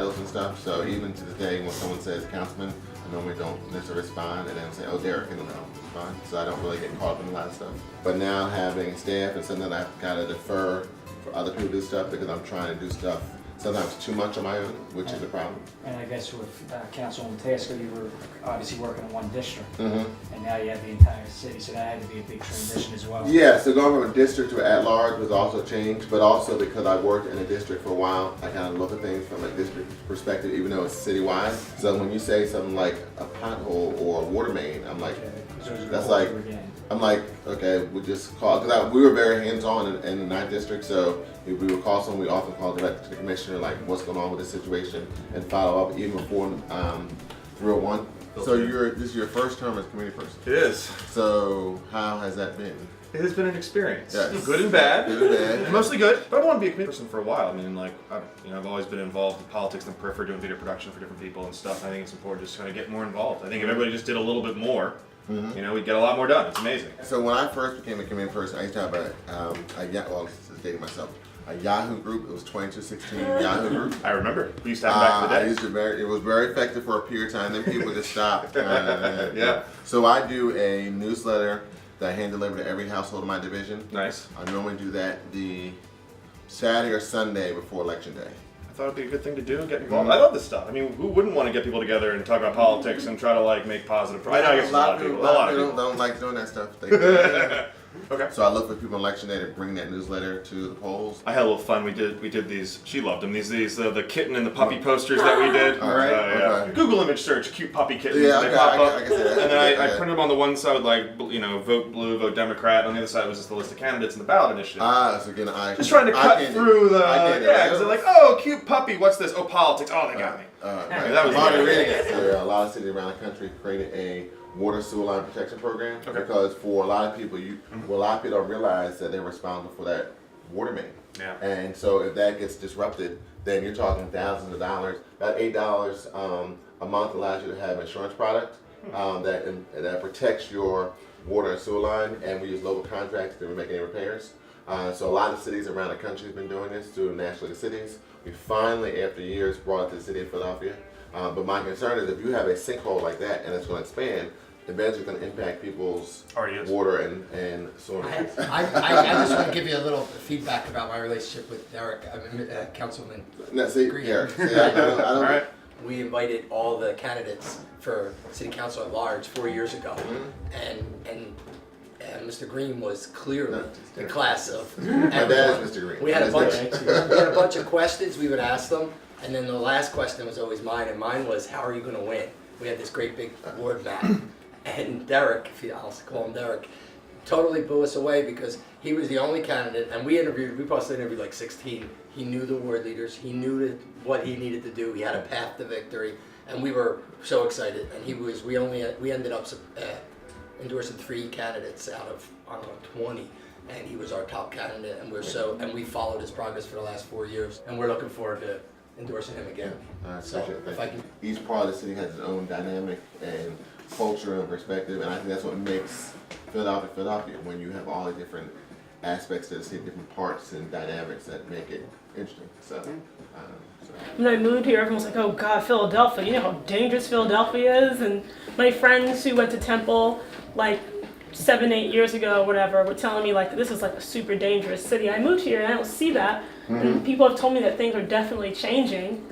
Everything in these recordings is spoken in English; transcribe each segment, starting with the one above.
titles and stuff. So even to this day, when someone says councilman, I normally don't necessarily respond, and then say, oh, Derek, and then I'll respond. So I don't really get caught up in a lot of stuff. But now having staff and something that I've got to defer for other people to do stuff because I'm trying to do stuff sometimes too much on my own, which is a problem. And I guess with Councilman Tasker, you were obviously working in one district, and now you have the entire city, so that had to be a big transition as well. Yeah, so going from a district to at large was also a change, but also because I worked in a district for a while, I kind of look at things from a district perspective, even though it's citywide. So when you say something like a pothole or a water main, I'm like, that's like, I'm like, okay, we just call, because we were very hands-on in the 9th district, so if we would call someone, we often call direct to the commissioner, like what's going on with this situation, and follow up even before 301. So this is your first term as a community person? It is. So how has that been? It has been an experience. Yes. Good and bad. Good and bad. Mostly good. But I want to be a community person for a while. I mean, like, I've always been involved in politics and periphery, doing video production for different people and stuff. I think it's important just to kind of get more involved. I think if everybody just did a little bit more, you know, we'd get a lot more done. It's amazing. So when I first became a community person, I used to have well, this is dating myself, a Yahoo group. It was 2216 Yahoo group. I remember. We used to have back in the day. I used to it was very effective for a period of time. Then people just stopped. Yeah. So I do a newsletter that I hand deliver to every household in my division. Nice. I normally do that the Saturday or Sunday before Election Day. I thought it'd be a good thing to do, get involved. I love this stuff. I mean, who wouldn't want to get people together and talk about politics and try to like make positive? I know I guess a lot of people. A lot of people don't like doing that stuff. Okay. So I look for people on Election Day to bring that newsletter to the polls. I had a little fun. We did these. She loved them. These the kitten and the puppy posters that we did. All right. Yeah. Okay. Google image search cute puppy kittens. Yeah, They okay, pop up. I can see that. And then I printed them on the one side with like vote blue, vote Democrat. On the other side was just the list of candidates in the ballot initiative. So again, just trying to cut through the because they're like, oh, cute puppy. What's this? Oh, politics. Oh, they got me. Right. That was There are a lot of cities around the country created a water sewer line protection program because for a lot of people, a lot of people don't realize that they're responsible for that water main. Yeah. And so if that gets disrupted, then you're talking thousands of dollars. About $8 a month allows you to have an insurance product that protects your water and sewer line, and we use local contractors to make any repairs. So a lot of cities around the country have been doing this through National League of Cities. We finally, after years, brought it to the city of Philadelphia. But my concern is if you have a sinkhole like that and it's going to expand, eventually it's going to impact people's water and sewer. I just want to give you a little feedback about my relationship with Derek, Councilman Green. All right. We invited all the candidates for city council at large 4 years ago, and Mr. Green was clearly the class of everyone. My dad is Mr. Green. We had a bunch of questions we would ask them, and then the last question was always mine, and mine was, how are you going to win? We had this great big board map, and Derek, I'll call him Derek, totally blew us away because he was the only candidate, and we probably interviewed like 16. He knew the ward leaders, he knew what he needed to do, he had a path to victory, and we were so excited. And we ended up endorsing 3 candidates out of, I don't know, 20, and he was our top candidate, and we followed his progress for the last 4 years, and we're looking forward to endorsing him again. I appreciate it. Each part of the city has its own dynamic and culture and perspective, and I think that's what makes Philadelphia, when you have all the different aspects to the city, different parts and dynamics that make it interesting. When I moved here, everyone was like, oh God, Philadelphia, you know how dangerous Philadelphia is? And my friends who went to Temple like 7-8 years ago, whatever, were telling me like this is like a super dangerous city. I moved here and I don't see that. And people have told me that things are definitely changing.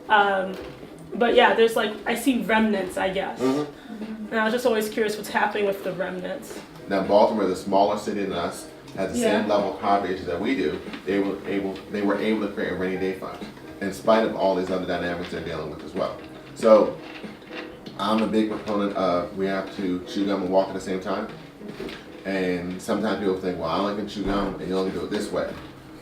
But yeah, there's like, I see remnants, I guess. And I was just always curious what's happening with the remnants. Now Baltimore is a smaller city than us, has the same level of poverty issues that we do. They were able to create a rainy day fund, in spite of all these other dynamics they're dealing with as well. So I'm a big proponent of we have to chew gum and walk at the same time. And sometimes people think, well, I only can chew gum and you only do it this way.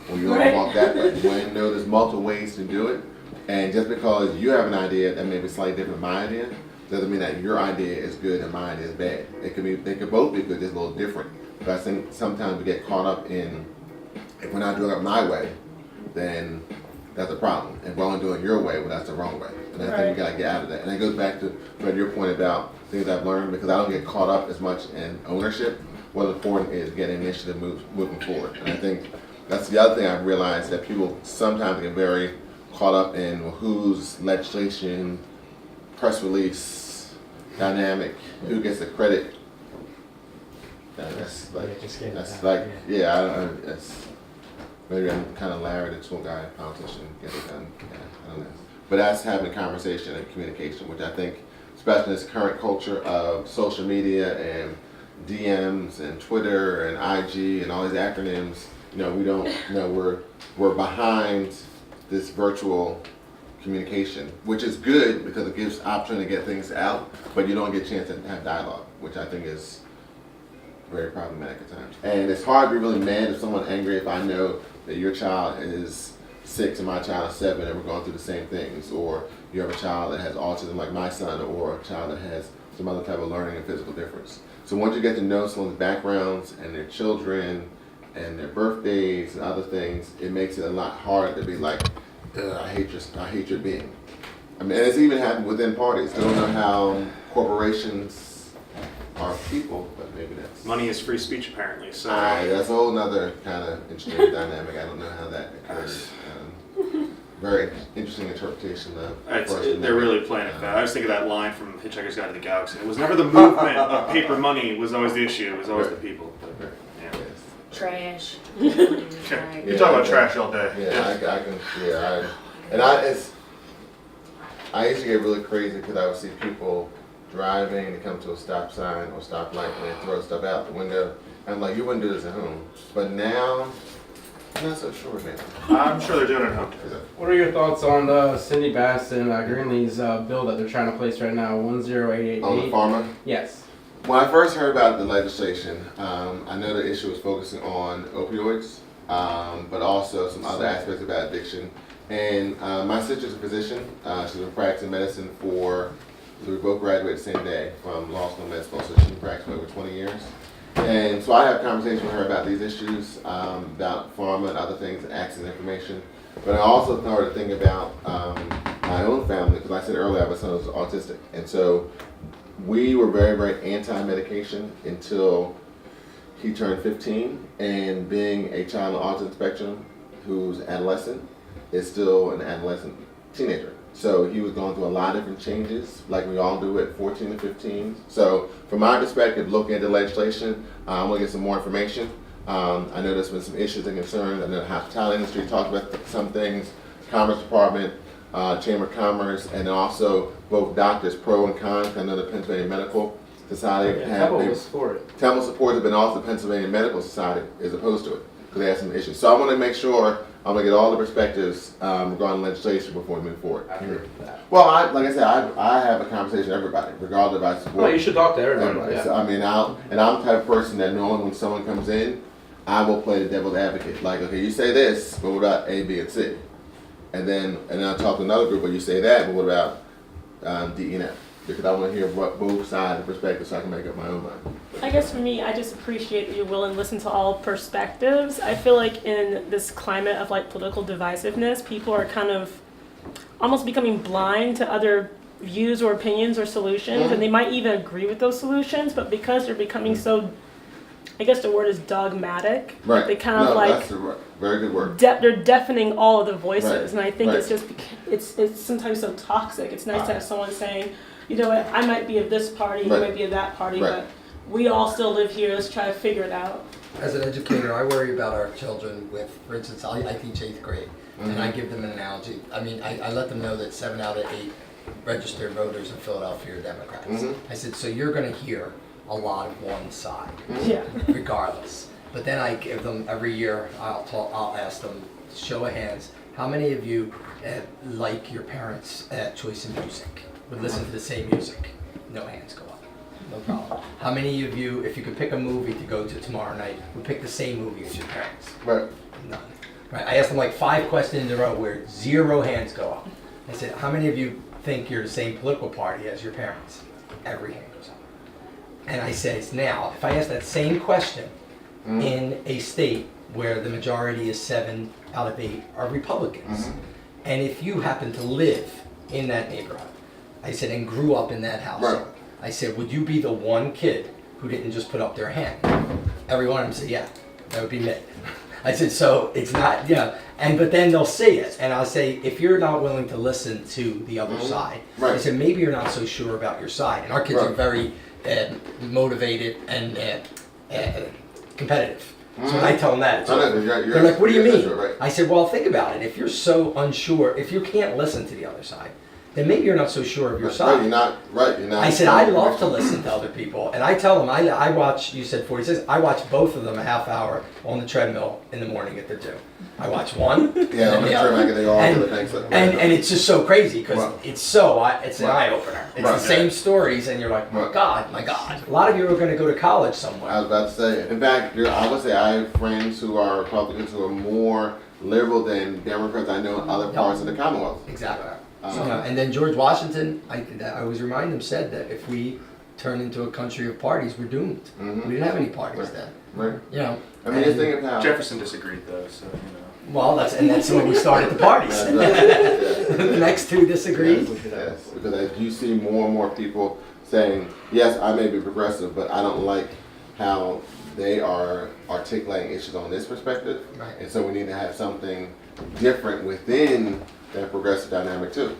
Or you only walk that way. When there's multiple ways to do it. And just because you have an idea that may be slightly different from my idea, doesn't mean that your idea is good and my idea is bad. They could both be good, just a little different. But I think sometimes we get caught up in, if we're not doing it my way, then that's a problem. If we're only doing your way, well, that's the wrong way. And I think we gotta get out of that. And it goes back to your point about things I've learned, because I don't get caught up as much in ownership. What's important is getting initiative moving forward. And I think that's the other thing I've realized, that people sometimes get very caught up in whose legislation, press release, dynamic, who gets the credit. That's like, yeah, I don't know, maybe I'm kind of Larry, the tool guy, politician, get it done. Yeah, I don't know. But that's having conversation and communication, which I think, especially in this current culture of social media and DMs and Twitter and IG and all these acronyms, we don't we're behind this virtual communication, which is good because it gives option to get things out, but you don't get a chance to have dialogue, which I think is very problematic at times. And it's hard to be really mad if someone's angry if I know that your child is 6 and my child is 7 and we're going through the same things, or you have a child that has autism like my son, or a child that has some other type of learning and physical difference. So once you get to know someone's backgrounds and their children and their birthdays and other things, it makes it a lot harder to be like, I hate your being. I mean, and it's even happened within parties. I don't know how corporations are people, but maybe that's... Money is free speech, apparently. So that's a whole other kind of interesting dynamic. I don't know how that occurs. Very interesting interpretation of... they're really playing it bad. I was thinking of that line from Hitchhiker's Guide to the Galaxy. It was never the movement of paper money was always the issue. It was always the people. But, yeah. Trash. You talk about trash all day. Yeah, I used to get really crazy because I would see people driving to come to a stop sign or stop light and they throw stuff out the window. I'm like, you wouldn't do this at home. But now, I'm not so sure, man. I'm sure they're doing it at home too. What are your thoughts on Cindy Bass and Greenlee's bill that they're trying to place right now, 10888? On the farmer? Yes. When I first heard about the legislation, I know the issue was focusing on opioids, but also some other aspects about addiction. And my sister's a physician. She's been practicing medicine we both graduated the same day from law school and med school, so she's been practicing over 20 years. And so I have conversations with her about these issues, about pharma and other things, access information. But I also started to think about my own family, because I said earlier I have a son who's autistic. And so we were very, very anti-medication until he turned 15. And being a child on the autism spectrum who's adolescent is still an adolescent teenager. So he was going through a lot of different changes, like we all do at 14 and 15. So from my perspective, looking at the legislation, I'm going to get some more information. I know there's been some issues and concerns. I know the hospitality industry talked about some things, Commerce Department, Chamber of Commerce, and then also both doctors, pro and con. I know the Pennsylvania Medical Society Temple support it. Temple supports it, but also the Pennsylvania Medical Society is opposed to it because they have some issues. So I want to make sure I'm going to get all the perspectives regarding legislation before we move forward. I heard that. Well, like I said, I have a conversation with everybody, regardless if I support. Well, you should talk to everybody. Yeah. So, I mean, I'm the type of person that knowing when someone comes in, I will play the devil's advocate. Like, okay, you say this, but what about A, B, and C? And then I'll talk to another group where you say that, but what about D, and F? Because I want to hear what both sides of the perspective so I can make up my own mind. I guess for me, I just appreciate that you're willing to listen to all perspectives. I feel like in this climate of like political divisiveness, people are kind of almost becoming blind to other views or opinions or solutions, and they might even agree with those solutions, but because they're becoming so, I guess the word is dogmatic. Right. They kind of like, that's a very good word. they're deafening all of the voices, Right. and I think Right. it's just, it's sometimes so toxic. It's nice to have someone saying, you know what, I might be of this party, you Right. might be of that party, Right. but we all still live here, let's try to figure it out. As an educator, I worry about our children with, for instance, I teach 8th grade, and I give them an analogy. I mean, I let them know that 7 out of 8 registered voters in Philadelphia are Democrats. I said, so you're going to hear a lot of one side, Yeah. regardless. But then I give them, every year, I'll ask them, show of hands, how many of you like your parents' choice in music? Would listen to the same music? No hands go up. No problem. How many of you, if you could pick a movie to go to tomorrow night, would pick the same movie as your parents? Right. None. Right. I asked them like 5 questions in a row where 0 hands go up. I said, how many of you think you're the same political party as your parents? Every hand goes up. And I said, now, if I ask that same question in a state where the majority is 7 out of 8 are Republicans, and if you happen to live in that neighborhood, I said, and grew up in that household, Right. I said, would you be the one kid who didn't just put up their hand? Every one of them said, yeah, that would be me. I said, so it's not, but then they'll say it, and I'll say, if you're not willing to listen to the other side, I Right. said, maybe you're not so sure about your side. And our kids are Right. very motivated and competitive. So when I tell them that, I know, 'cause you're- they're like, what do you you're mean? sure, right. I said, well, think about it. If you're so unsure, if you can't listen to the other side, then maybe you're not so sure of your Right, side. you're not right. You're not. I said, I love to listen to other people. And I tell them, I watch, you said 46, I watch both of them a half hour on the treadmill in the morning at the gym. I watch one. Yeah, I'm and the sure other. they all And- do the things. And it's just so crazy because Right. it's an Right. eye opener. It's Right. the same stories, and you're like, my Right. God, my God. A lot of you are going to go to college somewhere. I was about to say. In fact, I would say I have friends who are Republicans who are more liberal than Democrats I know in other parts of the Commonwealth. Exactly. Um, And then George Washington, I always remind him, said that if we turn into a country of parties, we're doomed. Mhm. We didn't have any parties then. Right. You know. I mean, just and- think of how. Jefferson disagreed though, so Well, that's when we started the parties. That's right. Yes. The next two disagreed. Yes, because as you see more and more people saying, yes, I may be progressive, but I don't like how they are articulating issues on this perspective. Right. And so we need to have something different within that progressive dynamic too.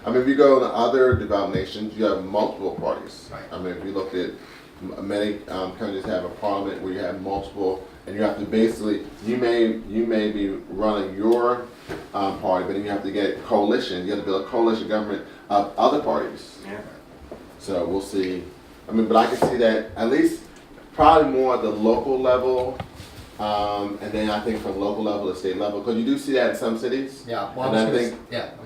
I mean, if you go to other developed nations, you have multiple parties. Right. I mean, if you look at many countries have a parliament where you have multiple, and you have to basically, you may be running your party, but then you have to get coalition. You have to build a coalition government of other parties. yeah. So we'll see. I mean, but I can see that at least probably more at the local level, and then I think from local level to state level, because you do see that in some cities. Yeah. Well, And I think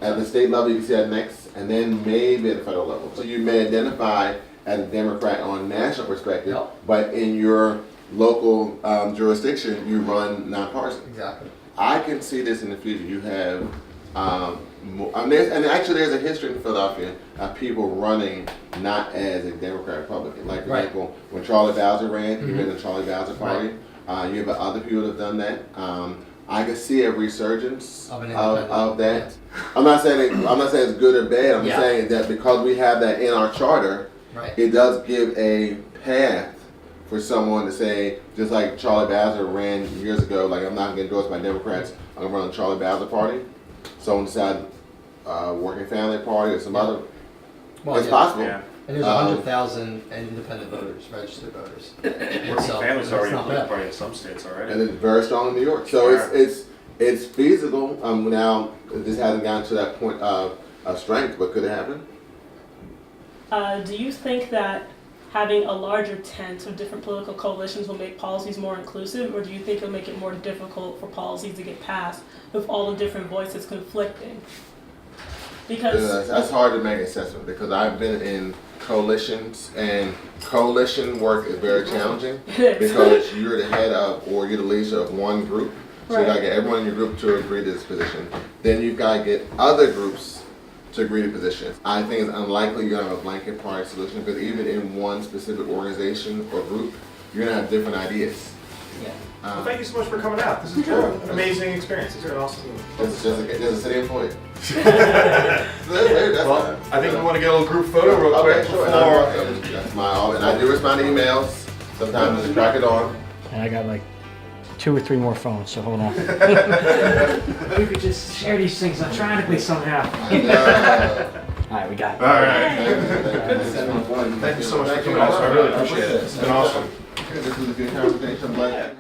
at the state level you can see that next, and then maybe at the federal level. So you may identify as a Democrat on a national perspective, Yep. but in your local jurisdiction you run nonpartisan. Exactly. I can see this in the future. You have, and actually there's a history in Philadelphia of people running not as a Democrat Republican. Like for Right. example, when Charlie Bowser ran, he Mhm. ran the Charlie Bowser Party. You have other people that have done that. I can see a resurgence Of an of independent, that. yes. I'm not saying it's good or bad. I'm Yeah. saying that because we have that in our charter, Right. it does give a path for someone to say, just like Charlie Bowser ran years ago, like I'm not going to endorsed by Democrats, I'm going to run the Charlie Bowser Party. Someone decided Working Family Party or some other. Well, It's yeah. possible. Yeah. And there's Um, 100,000 independent voters, registered voters. So, Family's that's already a not political bad. party in some states already. And it's very strong in New York. So Sure. it's feasible. Now this hasn't gotten to that point of strength, but could it happen? Do you think that having a larger tent of different political coalitions will make policies more inclusive, or do you think it'll make it more difficult for policies to get passed with all the different voices conflicting? Because That's hard to make an assessment because I've been in coalitions and coalition work is very challenging because you're the head of or you're the leader of one group. So you gotta get everyone in your group to agree to this position. Then you've gotta get other groups to agree to positions. I think it's unlikely you're gonna have a blanket party solution because even in one specific organization or group, you're gonna have different ideas. Yeah. Well, thank you so much for coming out. This is an amazing experience. It's been awesome. Just a city employee. That's Well, I think we want to get a little group photo real quick Okay, sure. before. That's my office. And I do respond to emails. Sometimes I just crack it on. And I got like 2 or 3 more phones, so hold on. We could just share these things electronically somehow. All right, we got it. All right. Thank you so much for coming out. I really appreciate it. It's been awesome. This was a good conversation. I'm glad.